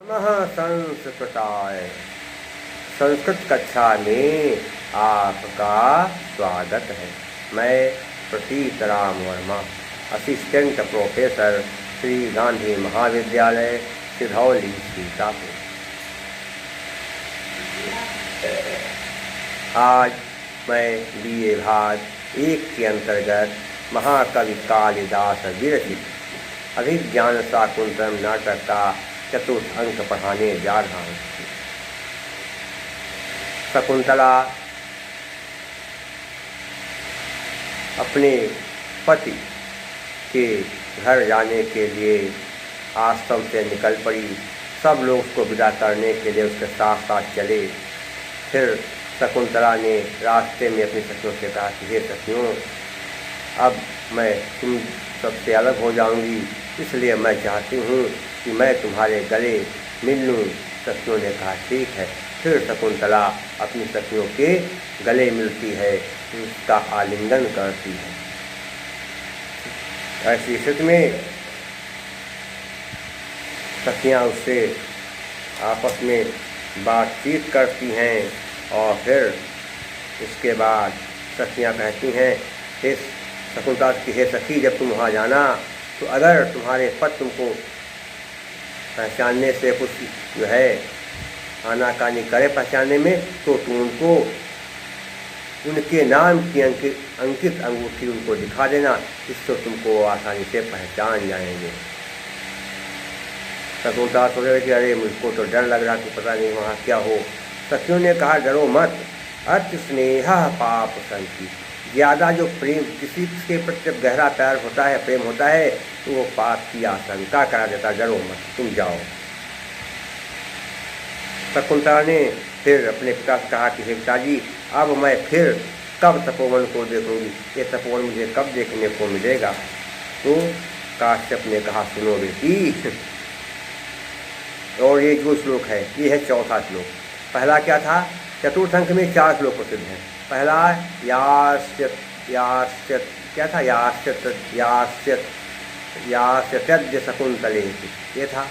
नमः संस्कृताय। संस्कृत कक्षा में आपका स्वागत है। मैं प्रतीत राम वर्मा, असिस्टेंट प्रोफेसर, श्री गांधी महाविद्यालय, सिधौली, सीतापुर। आज मैं BA भाग 1 के अंतर्गत महाकवि कालिदास विरचित अभिज्ञान शाकुंतलम नाटक का चतुर्थ अंक पढ़ाने जा रहा हूँ। शकुंतला अपने पति के घर जाने के लिए आश्रम से निकल पड़ी। सब लोग उसको विदा करने के लिए उसके साथ साथ चले। फिर शकुंतला ने रास्ते में अपनी सखियों से कहा कि हे सखियों, अब मैं तुम सबसे अलग हो जाऊंगी, इसलिए मैं चाहती हूँ कि मैं तुम्हारे गले मिल लूँ। सखियों ने कहा ठीक है। फिर शकुंतला अपनी सखियों के गले मिलती है, उसका आलिंगन करती है। ऐसी स्थिति में सखियाँ उससे आपस में बातचीत करती हैं और फिर उसके बाद सखियाँ कहती हैं, हे शकुंतला की हे सखी, जब तुम वहाँ जाना तो अगर तुम्हारे पति तुमको पहचानने से कुछ जो है आनाकानी करे पहचानने में, तो तुम उनको उनके नाम की अंकित अंगूठी उनको दिखा देना, इससे तुमको आसानी से पहचान जाएंगे। शकुंतला सोच रहे कि अरे मुझको तो डर लग रहा कि पता नहीं वहाँ क्या हो। सखियों ने कहा डरो मत, अति स्नेह पाप संति। ज़्यादा जो प्रेम किसी के प्रति जब गहरा प्यार होता है, प्रेम होता है, तो वो पाप की आशंका करा देता। डरो मत, तुम जाओ। शकुंतला ने फिर अपने पिता से कहा कि हे पिताजी, अब मैं फिर कब तपोवन को देखूंगी, ये तपोवन मुझे कब देखने को मिलेगा। तो काश्यप ने कहा सुनो बेटी, और ये जो श्लोक है ये है चौथा श्लोक। पहला क्या था? चतुर्थ अंक में 4 श्लोक प्रसिद्ध हैं। पहला क्या था? यास्यत्यद्य शकुंतले, ये था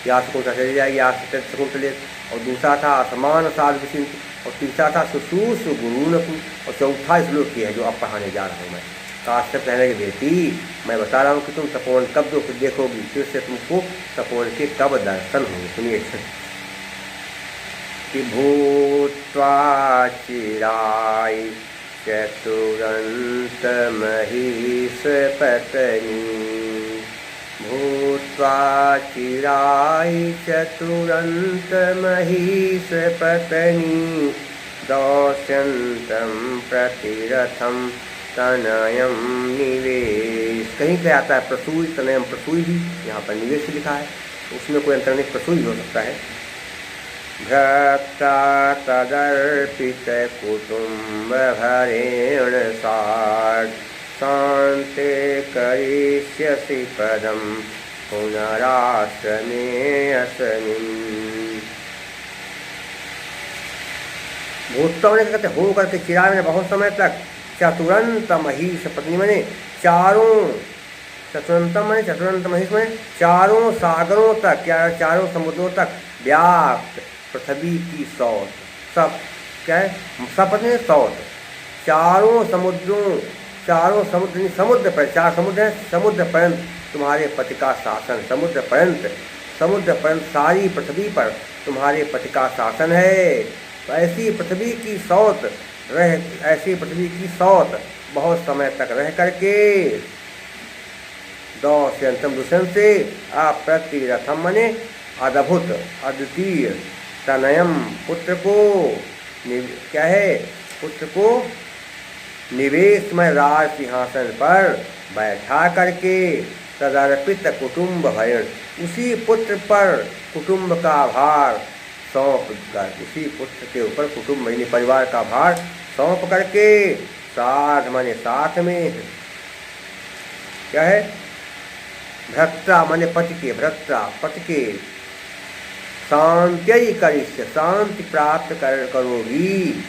या शकुंतला चली जाएगी, यास्यत्यद्य शकुंतले। और दूसरा था असमान साध विचिंत, और तीसरा था सुश्रूष गुरुनकु, और चौथा श्लोक ये है जो अब पढ़ाने जा रहा हूँ मैं। काश्यप कहने की बेटी, मैं बता रहा हूँ कि तुम तपोवन कब देखोगी, फिर से तुमको तपोवन के कब दर्शन होंगे। सुनिए, कि भूत्वा चिराय चतुरंत महिष पत्नी, भूत्वा चिराय चतुरंत महिष पत्नी, दौष्यन्तं प्रतिरथम तनयम निवेश। कहीं पे आता है प्रसूय, तनयम प्रसूय भी, यहाँ पर निवेश लिखा है, उसमें कोई अंतर नहीं, प्रसूय हो सकता है। भक्ता तदर्पित कुटुंब भरेण साठ, शांते करिष्यसि पदम पुनराश्रमे अस्मिन्। भूतों ने कहते हो करके चिराय मैंने बहुत समय तक, चतुरंत महिष पत्नी मैंने चारों, चतुरंतम मैंने चतुरंत महिष मैंने चारों सागरों तक या चारों समुद्रों तक व्याप्त पृथ्वी की सौत, सब क्या है? सपने सौत, चारों समुद्रों, चारों समुद्र, समुद्र पर 4 समुद्र हैं, समुद्र पर्यंत तुम्हारे पति का शासन, समुद्र पर्यंत सारी पृथ्वी पर तुम्हारे पति का शासन है। तो ऐसी पृथ्वी की सौत बहुत समय तक रह करके, दौष्यंतम दूषण से, अप्रतिरथम मने अद्भुत अद्वितीय, तनयम पुत्र को, क्या है? पुत्र को निवेश में राज सिंहासन पर बैठा करके, तदर्पित कुटुंब भरण, उसी पुत्र पर कुटुंब का भार सौंप कर, उसी पुत्र के ऊपर कुटुंब यानी परिवार का भार सौंप करके, साध माने साथ में, क्या है? भ्रत्रा माने पति के, भ्रत्रा पति के, शांत्यई करिष्य, शांति प्राप्त करोगी,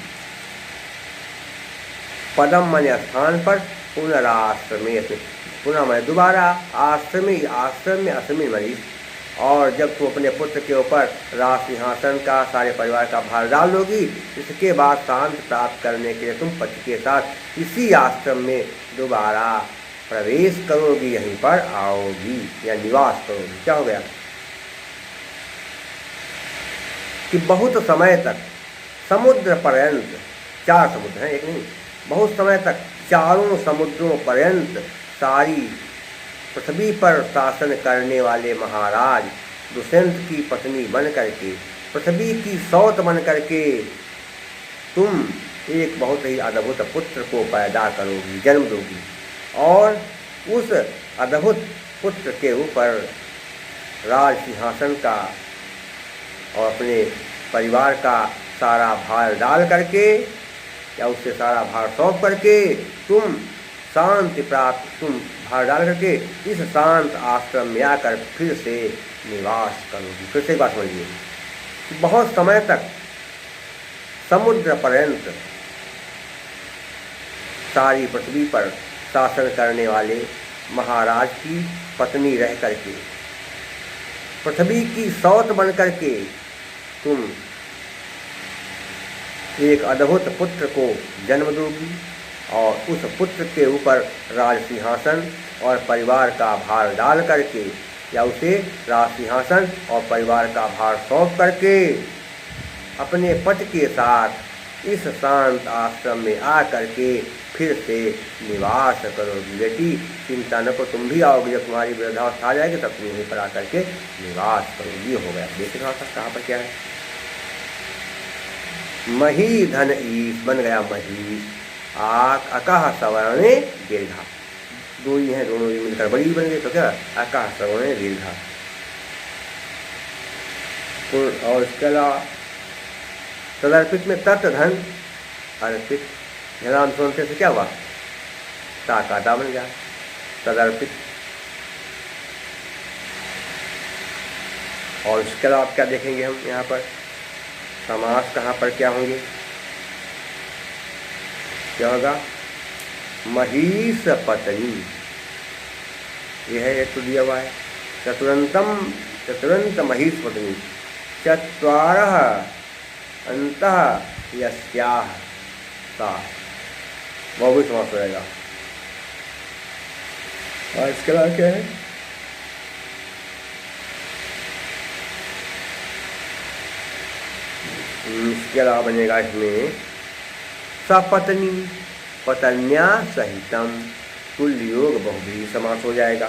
पदम माने स्थान पर, पुनराश्रमे, पुनः मैं दोबारा आश्रम में, आश्रम में असमी मरीज, और जब तू अपने पुत्र के ऊपर राज सिंहासन का सारे परिवार का भार डाल लोगी, इसके बाद शांत प्राप्त करने के लिए तुम पति के साथ इसी आश्रम में दोबारा प्रवेश करोगी, यहीं पर आओगी या निवास करोगी। क्या हो गया कि बहुत समय तक समुद्र पर्यंत, 4 समुद्र हैं, एक नहीं, बहुत समय तक चारों समुद्रों पर्यंत सारी पृथ्वी पर शासन करने वाले महाराज दुष्यंत की पत्नी बन करके, पृथ्वी की सौत बन करके तुम एक बहुत ही अद्भुत पुत्र को पैदा करोगी, जन्म दोगी, और उस अद्भुत पुत्र के ऊपर राज सिंहासन का और अपने परिवार का सारा भार डाल करके या उससे सारा भार सौंप करके तुम शांति प्राप्त, तुम भार डाल करके इस शांत आश्रम में आकर फिर से निवास करोगी। फिर से बात समझिए, बहुत समय तक समुद्र पर्यंत सारी पृथ्वी पर शासन करने वाले महाराज की पत्नी रह करके, पृथ्वी की सौत बन करके तुम एक अद्भुत पुत्र को जन्म दोगी और उस पुत्र के ऊपर राज सिंहासन और परिवार का भार डाल करके या उसे राज सिंहासन और परिवार का भार सौंप करके अपने पति के साथ इस शांत आश्रम में आ करके फिर से निवास करोगी। बेटी चिंता न को, तुम भी आओगे, जब तुम्हारी वृद्धावस्था आ जाएगी तब तुम यहीं पर आकर के निवास करोगी। हो गया। देखिए थोड़ा सा कहाँ पर क्या है, मही धन ईश बन गया महीष, अकह सवर्णे दीर्घा, दो ही हैं, दोनों ही मिलकर बड़ी बन गई, तो क्या अकह सवर्णे दीर्घा। और इसके अलावा तदर्पित में तत् धन अर्पित, ध्यान सुनते से क्या हुआ, ताकाता बन गया तदर्पित। और इसके अलावा क्या देखेंगे हम यहाँ पर, समास कहाँ पर क्या होंगे, क्या होगा, महीष पत्नी, यह है एक तो दिया हुआ है, चतुरंत महीष पत्नी, चत्वारः अंतः यस्याः सा, वो भी समास हो जाएगा। और इसके अलावा क्या है, इसके अलावा बनेगा इसमें सपत्नी पत्न्या सहितम, तुल्य योग बहुव्रीहि समास हो जाएगा।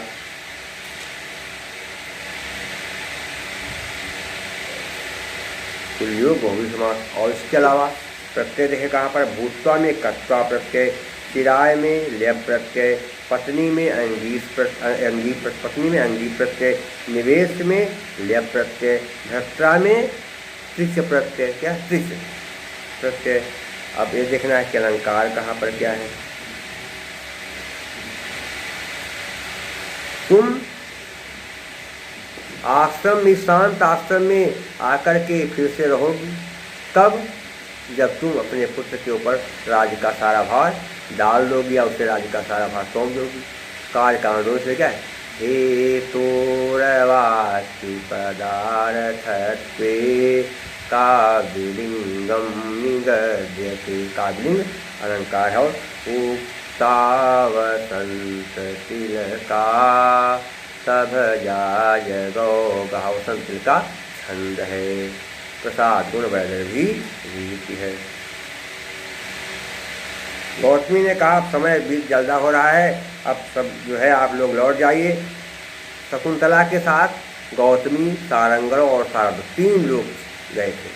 तुल्य योग बहुव्रीहि समास। और इसके अलावा प्रत्यय देखे कहाँ पर, भूत्वा में कत्वा प्रत्यय, किराय में लेप प्रत्यय, पत्नी में अंगी पत्नी में अंगी प्रत्यय, निवेश में लेप प्रत्यय, धत्रा में त्रिच प्रत्यय, क्या त्रिच प्रत्यय। अब ये देखना है कि अलंकार कहाँ पर क्या है। तुम आश्रम में, शांत आश्रम में आकर के फिर से रहोगी, कब, जब तुम अपने पुत्र के ऊपर राज्य का सारा भार डाल दोगी या उससे राज्य का सारा भार सौंप दोगी। कार्य कांडों से क्या है, हे तोरवास्ति पदार्थत्वे काव्यलिंगम निगद्यते, काव्यलिंग अलंकार है। और उक्तावसंत तिलका सभजाय गौ, वसंत तिलका छंद है, प्रसाद गुण वैदर भी रीति है। गौतमी ने कहा अब समय बीत जल्दा हो रहा है, अब सब जो है आप लोग लौट जाइए। शकुंतला के साथ गौतमी, सारंगरो और शारदूत 3 लोग गए थे।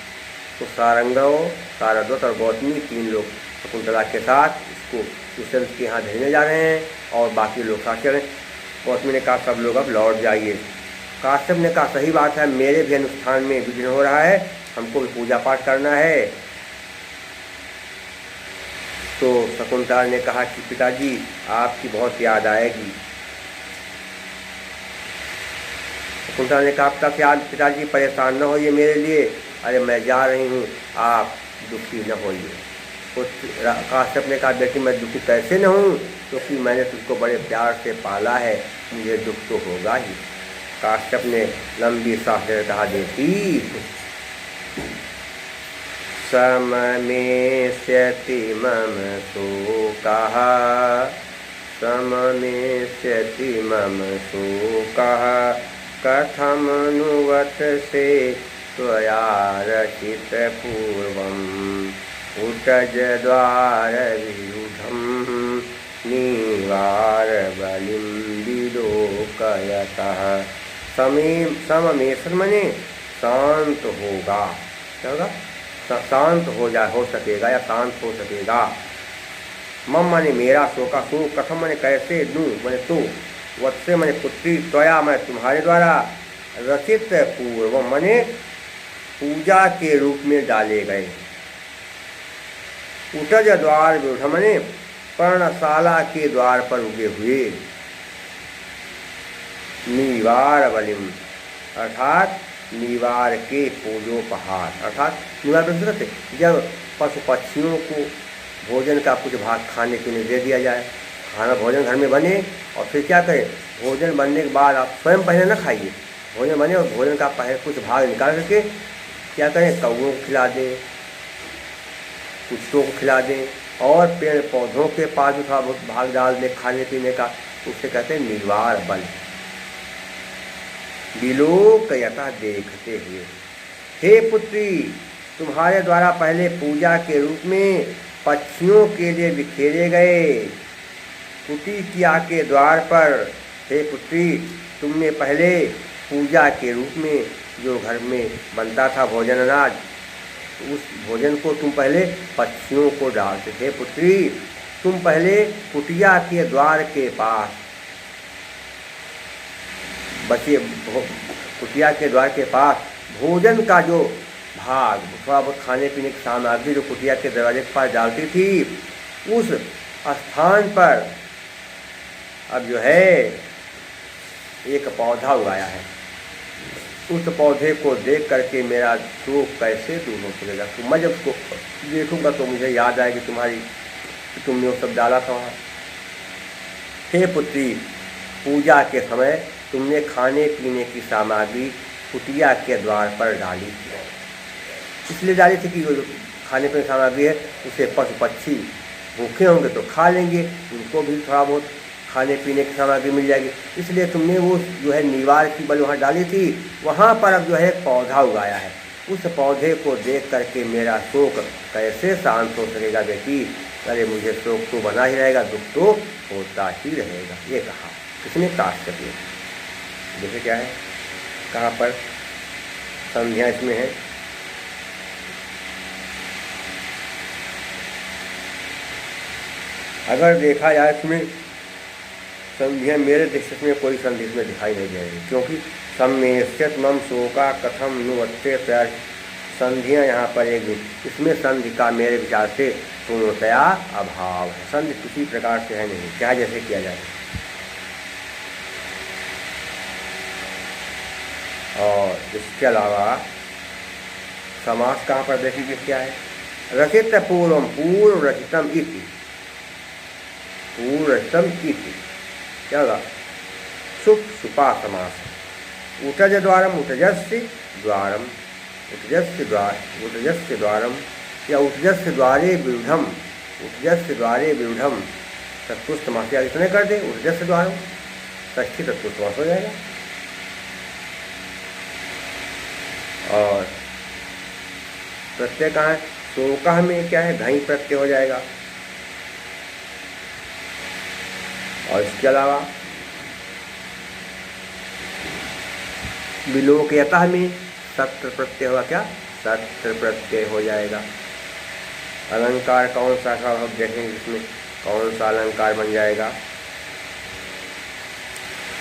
तो सारंगरो, शारदूत और गौतमी 3 लोग शकुंतला के साथ इसको दुष्यंत के यहाँ भेजने जा रहे हैं और बाकी लोग साथ चले। गौतमी ने कहा सब लोग अब लौट जाइए। काश्यप ने कहा सही बात है, मेरे भी अनुष्ठान में विघ्न हो रहा है, हमको भी पूजा पाठ करना है। तो शकुंतला ने कहा कि पिताजी आपकी बहुत याद आएगी। शकुंतला ने कहा तक याद, पिताजी परेशान न होइए मेरे लिए, अरे मैं जा रही हूँ, आप दुखी न होइए। तो काश्यप ने कहा बेटी मैं दुखी कैसे न हूँ, क्योंकि मैंने तुझको बड़े प्यार से पाला है, मुझे दुख तो होगा ही। काश्यप ने लंबी सांस कहा, देती सममेष्यति मम शोकः, सममेष्यति मम शोकः, कथमनुवर्तसे त्वया रचितपूर्वम् उटजद्वारविरुद्धं निवारबलिं विलोकयतः। सममेषण मने शांत होगा, क्या होगा? शांत हो सकेगा या शांत हो सकेगा। मम माने मेरा, शोका शोक, कथम माने कैसे, दूँ माने तो, वत्से माने पुत्री, त्वया मैं तुम्हारे द्वारा, रचित पूर्व माने पूजा के रूप में डाले गए, उटज द्वार विरूढ़ माने पर्णशाला के द्वार पर उगे हुए, निवार बलिम अर्थात निवार के पूजोपहार, अर्थात निवार करते जब पशु पक्षियों को भोजन का कुछ भाग खाने पीने दे दिया जाए, खाना भोजन घर में बने और फिर क्या करें, भोजन बनने के बाद आप स्वयं पहले न खाइए, भोजन बने और भोजन का पहले कुछ भाग निकाल करके क्या करें, कौओं को खिला दें, कुत्तों को खिला दें, और पेड़ पौधों के पास भी थोड़ा बहुत भाग डाल दें खाने पीने का, उससे कहते हैं निवार बल। विलोकयता देखते हुए, हे पुत्री तुम्हारे द्वारा पहले पूजा के रूप में पक्षियों के लिए बिखेरे गए कुटिया के द्वार पर, हे पुत्री तुमने पहले पूजा के रूप में जो घर में बनता था भोजन अनाज, उस भोजन को तुम पहले पक्षियों को डालते थे। पुत्री तुम पहले कुटिया के द्वार के पास बचे, कुटिया के द्वार के पास भोजन का जो भाग, थोड़ा बहुत खाने पीने की सामग्री जो कुटिया के दरवाजे के पास डालती थी, उस स्थान पर अब जो है एक पौधा उगाया है। उस पौधे को देख करके मेरा शोक कैसे दूर हो सकेगा। तो मैं जब उसको देखूंगा तो मुझे याद आएगी कि तुमने वो सब डाला था वहाँ। हे पुत्री पूजा के समय तुमने खाने पीने की सामग्री कुटिया के द्वार पर डाली थी, इसलिए डाली थी कि जो खाने पीने की सामग्री है उसे पशु पक्षी भूखे होंगे तो खा लेंगे, उनको भी थोड़ा बहुत खाने पीने की सामग्री मिल जाएगी, इसलिए तुमने वो जो है निवार की बल वहाँ डाली थी। वहाँ पर अब जो है पौधा उगाया है, उस पौधे को देख करके मेरा शोक कैसे शांत हो सकेगा बेटी। अरे मुझे शोक तो बना ही रहेगा, दुख तो होता ही रहेगा। ये कहा किसने? काश्यप ने। देखिए क्या है, कहाँ पर संध्या इसमें है, अगर देखा जाए इसमें संध्या मेरे दृष्टि में कोई संधि इसमें दिखाई नहीं दे रही, क्योंकि सम्मेष्यत मम शोका कथम नुवत्ते प्यार, संधियाँ यहाँ पर एक, इसमें संधि का मेरे विचार से पूर्णतया अभाव है। संधि किसी प्रकार से है नहीं, क्या जैसे किया जाए। और इसके अलावा समास कहाँ पर देखिए क्या है, रचित पूर्वम पूर्व रचितम इति, पूर्व रचितम इति क्या होगा? सुप सुपा समास। उठज द्वारम उठजस्य द्वारम, उठजस्य द्वार, उठजस्य द्वारम या उठजस्य द्वारे विरुद्धम, उठजस्य द्वारे विरुद्धम तत्पुरुष समास या इतने कर दे, उठजस्य द्वारम षष्ठी तत्पुरुष समास हो जाएगा। और प्रत्यय कहाँ है? शोका में क्या है? घई प्रत्यय हो जाएगा। और इसके अलावा विलोकयतः में सत्र प्रत्यय होगा, क्या? सत्र प्रत्यय हो जाएगा। अलंकार कौन सा था हम देखेंगे, इसमें कौन सा अलंकार बन जाएगा।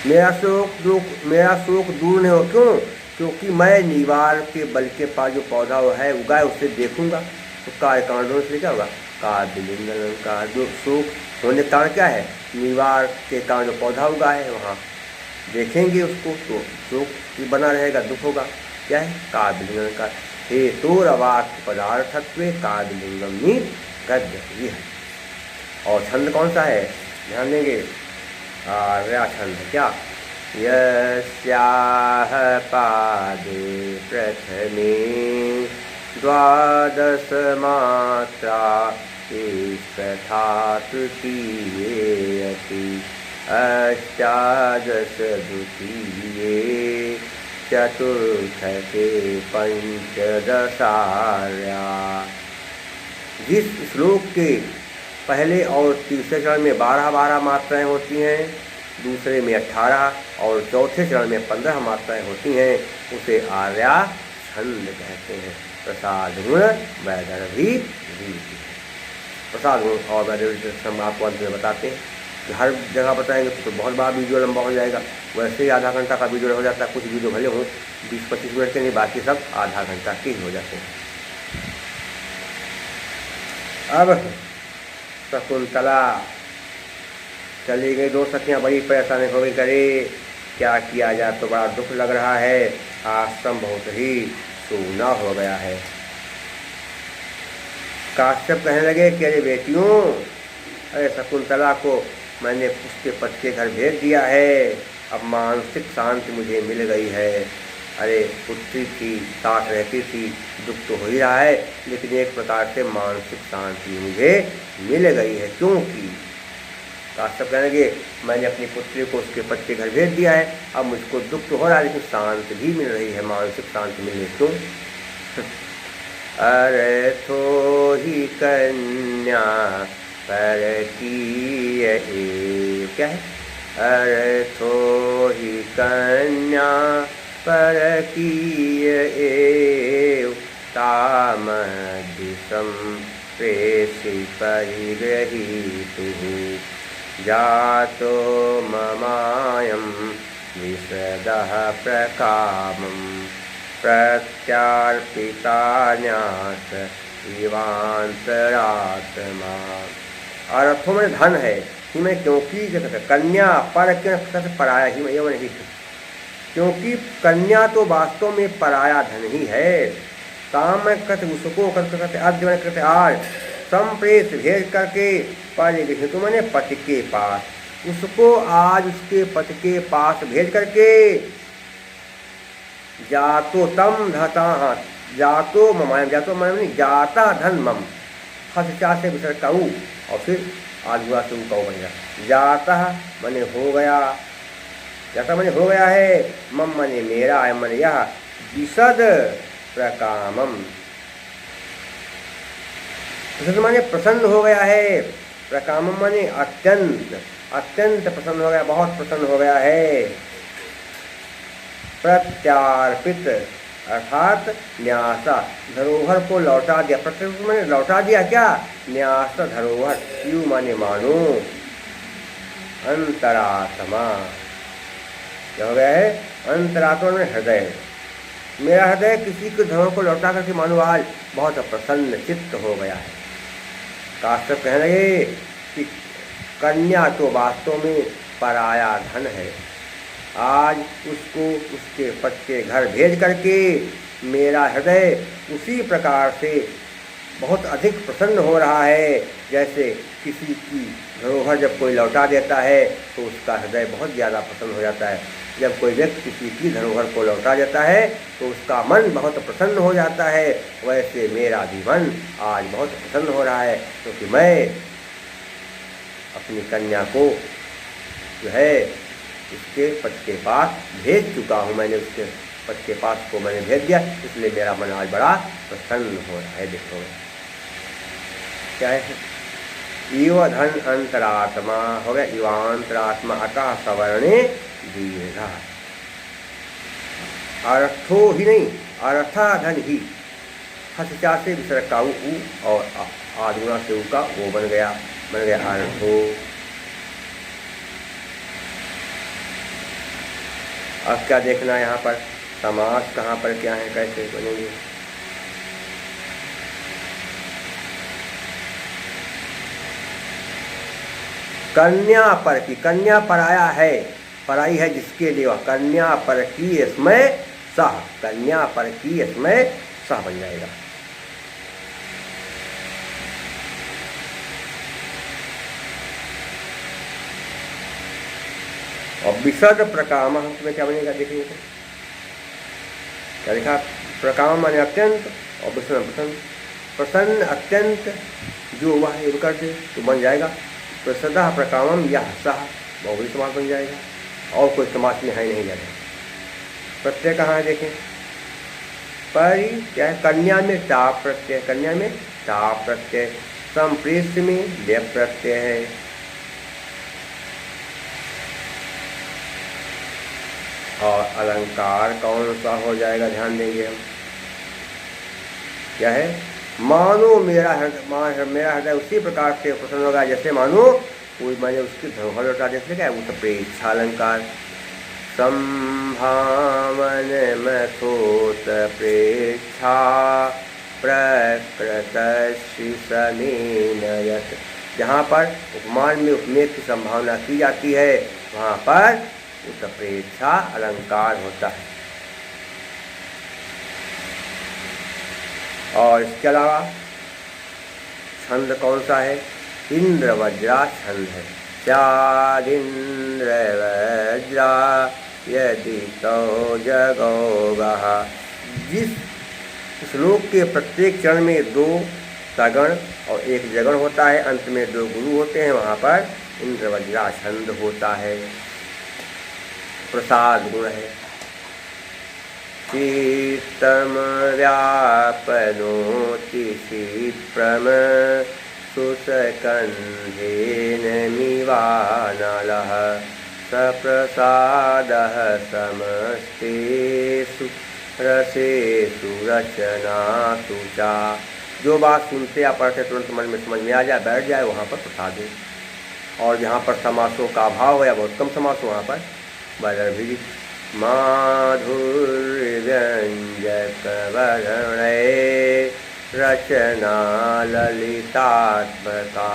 मेरा शोक दूर नहीं हो, क्यों? क्योंकि मैं निवार के बल के पास जो पौधा है उगाए उसे देखूंगा, तो कार्य कांडों से क्या होगा? काव्यलिंग अलंकार। जो शोक होने का कारण क्या है? निवार के कारण जो पौधा उगा है वहाँ देखेंगे उसको तो शोक भी बना रहेगा, दुख होगा। क्या है? काव्यलिंग अलंकार। हेतुरवाक्य पदार्थत्व काव्यलिंगम में गद्य ये है। और छंद कौन सा है? ध्यान देंगे, आर्या छंद है। क्या? यस्याह पादे प्रथमे द्वादश मात्रा तथा तृतीये अपि अष्टादश द्वितीये चतुर्थके पंचदशार्या। जिस श्लोक के पहले और तीसरे चरण में 12-12 मात्राएं होती हैं, दूसरे में 18 और चौथे चरण में 15 मात्राएं होती हैं, उसे आर्या छंद कहते हैं। प्रसाद गुण वैदर्भी रीति। प्रसाद गुण और वैदर्भी हम आपको अंत में बताते हैं। हर जगह बताएंगे तो बहुत बड़ा वीडियो लंबा हो जाएगा। वैसे ही आधा घंटा का वीडियो हो जाता है, कुछ वीडियो भले हो 20-25 मिनट के, नहीं बाकी सब आधा घंटा के ही हो जाते हैं। अब शकुंतला चली गई, 2 सखियाँ बड़ी परेशानी हो गई, करे क्या किया जाए, तो बड़ा दुख लग रहा है। आश्रम बहुत ही सूना हो गया है। काश्यप कहने लगे कि अरे बेटियों, अरे शकुंतला को मैंने उसके पति के घर भेज दिया है, अब मानसिक शांति मुझे मिल गई है। अरे पुत्री थी, साथ रहती थी, दुख तो हो ही रहा है, लेकिन एक प्रकार से मानसिक शांति मुझे मिल गई है। क्योंकि काश्यप कहने लगे मैंने अपनी पुत्री को उसके पति के घर भेज दिया है, अब मुझको दुख तो हो रहा है लेकिन शांति भी मिल रही है, मानसिक शांति मिल रही है। क्यों? अरे थो ही कन्या पर की क्या है? अरे थो ही कन्या पर की ताम दिशम प्रेषि परिगृहीतु जातो ममायं विशदः प्रकामं प्रत्यार्पितान्यास इवांतरात्मा। अर्थों में धन है ही में, क्योंकि कन्या पर पराया ही में, यवन ही, क्योंकि कन्या तो वास्तव में पराया धन ही है। काम कथ उसको कहते अद्य कहते आज संप्रेष भेज करके परिगृहीत मैंने पति के पास, उसको आज उसके पति के पास भेज करके जातो तम धता, जातो ममायम, जातो ममायम नहीं, जाता धन मम, हस्चा से विसर्ग कहूँ और फिर आजुआ से कहूँ बन गया। जाता मने हो गया, जाता मने हो गया है, मम मने मेरा है, मने यह विशद प्रकामम, विशद माने प्रसन्न हो गया है, प्रकामम माने अत्यंत, अत्यंत प्रसन्न हो गया, बहुत प्रसन्न हो गया है। प्रत्यार्पित अर्थात न्यासा, धरोहर को लौटा दिया, प्रत्यार्पित माने लौटा दिया क्या? न्यास धरोहर, यू माने मानो, अंतरात्मा क्या हो गया है? अंतरात्मा में हृदय, मेरा हृदय किसी के धरोहर को लौटा करके मानो आज बहुत प्रसन्न चित्त हो गया है। काश्यप कहने लगे कि कन्या तो वास्तव में पराया धन है, आज उसको उसके पति के घर भेज करके मेरा हृदय उसी प्रकार से बहुत अधिक प्रसन्न हो रहा है, जैसे किसी की धरोहर जब कोई लौटा देता है तो उसका हृदय बहुत ज़्यादा प्रसन्न हो जाता है। जब कोई व्यक्ति किसी की धरोहर को लौटा देता है तो उसका मन बहुत प्रसन्न हो जाता है। वैसे मेरा भी मन आज बहुत प्रसन्न हो रहा है, क्योंकि मैं अपनी कन्या को जो है उसके पति के पास भेज चुका हूँ, मैंने उसके पति के पास को मैंने भेज दिया, इसलिए मेरा मन आज बड़ा प्रसन्न हो रहा है। देखो क्या है, इव धन अंतरात्मा हो गया, इवांतरात्मा अतः सवर्णे दीर्घा, अर्थो ही नहीं, अर्था धन ही, हस्चा से विसर्ग का उ और आदुना से उ का वो बन गया अर्थो। अब क्या देखना है यहाँ पर, समास कहाँ पर क्या है, कैसे बनेंगे। कन्या पर की, कन्या पराया है, पराई है जिसके लिए, वह कन्या पर की इसमें सह, कन्या पर की इसमें सह बन जाएगा। और विशद प्रकाम में क्या बनेगा देखिए तो क्या लिखा, प्रकाम माने अत्यंत और विषद प्रसन्न, प्रसन्न अत्यंत जो हुआ है ये कर दे तो बन जाएगा प्रसदा प्रकामम यह सह, बहुबरी समास बन जाएगा और कोई समास में है नहीं जाएगा। प्रत्यय कहाँ है देखें, पर क्या है, कन्या में टा प्रत्यय, कन्या में टा प्रत्यय, संप्रेष्ठ में लेप प्रत्यय है। और अलंकार कौन सा हो जाएगा ध्यान देंगे हम, क्या है, मानो मेरा हृदय उसी प्रकार से प्रसन्न होगा जैसे मानो कोई मैंने उसकी धरोहर लौटा देते क्या, वो प्रेक्षा अलंकार। संभावन मथोत प्रेक्षा प्रकृत समीनयत, जहाँ पर उपमान में उपमेय की संभावना की जाती है वहाँ पर उत्प्रेक्षा अलंकार होता है। और इसके अलावा छंद कौन सा है, इंद्र वज्रा छंद है। चारिंद्र वज्रा यदि तो जगोगः, जिस श्लोक के प्रत्येक चरण में 2 सगण और 1 जगण होता है, अंत में 2 गुरु होते हैं, वहाँ पर इंद्र वज्रा छंद होता है। प्रसाद गुण है। शीतम व्यापनोति क्षिप्रम सुसकन्धेन मिवानलः सप्रसादः समस्तेषु रसेषु रचनासु चा। जो बात सुनते या पढ़ते तुरंत मन में समझ में आ जाए, बैठ जाए, वहाँ पर प्रसाद है। और जहाँ पर समासों का अभाव है या बहुत कम समास हो वहाँ पर बदर्भी। माधुर्य व्यंजक वर्णे रचना ललितात्मका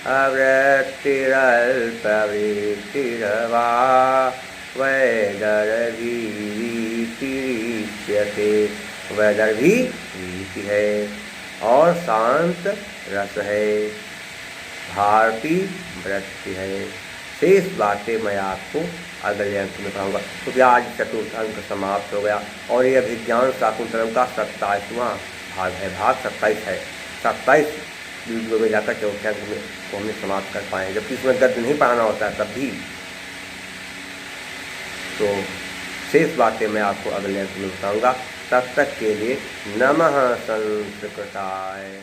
अवृत्तिरल्पवृत्तिर्वा वैदर्भीतिरिच्यते। वैदर्भी रीति है और शांत रस है, भारती वृत्ति है। शेष बातें मैं आपको अगले अंक में कहूँगा। तो आज चतुर्थ अंक समाप्त हो गया और ये अभिज्ञान शाकुंतलम का 27वां भाग है, भाग 27 है। 27 वीडियो में जाकर चौथे अंक में को हमने समाप्त कर पाए, जबकि इसमें गद्य नहीं पढ़ाना होता है तब भी। तो शेष बातें मैं आपको अगले अंक में बताऊँगा। तब तक के लिए नमः संस्कृताय।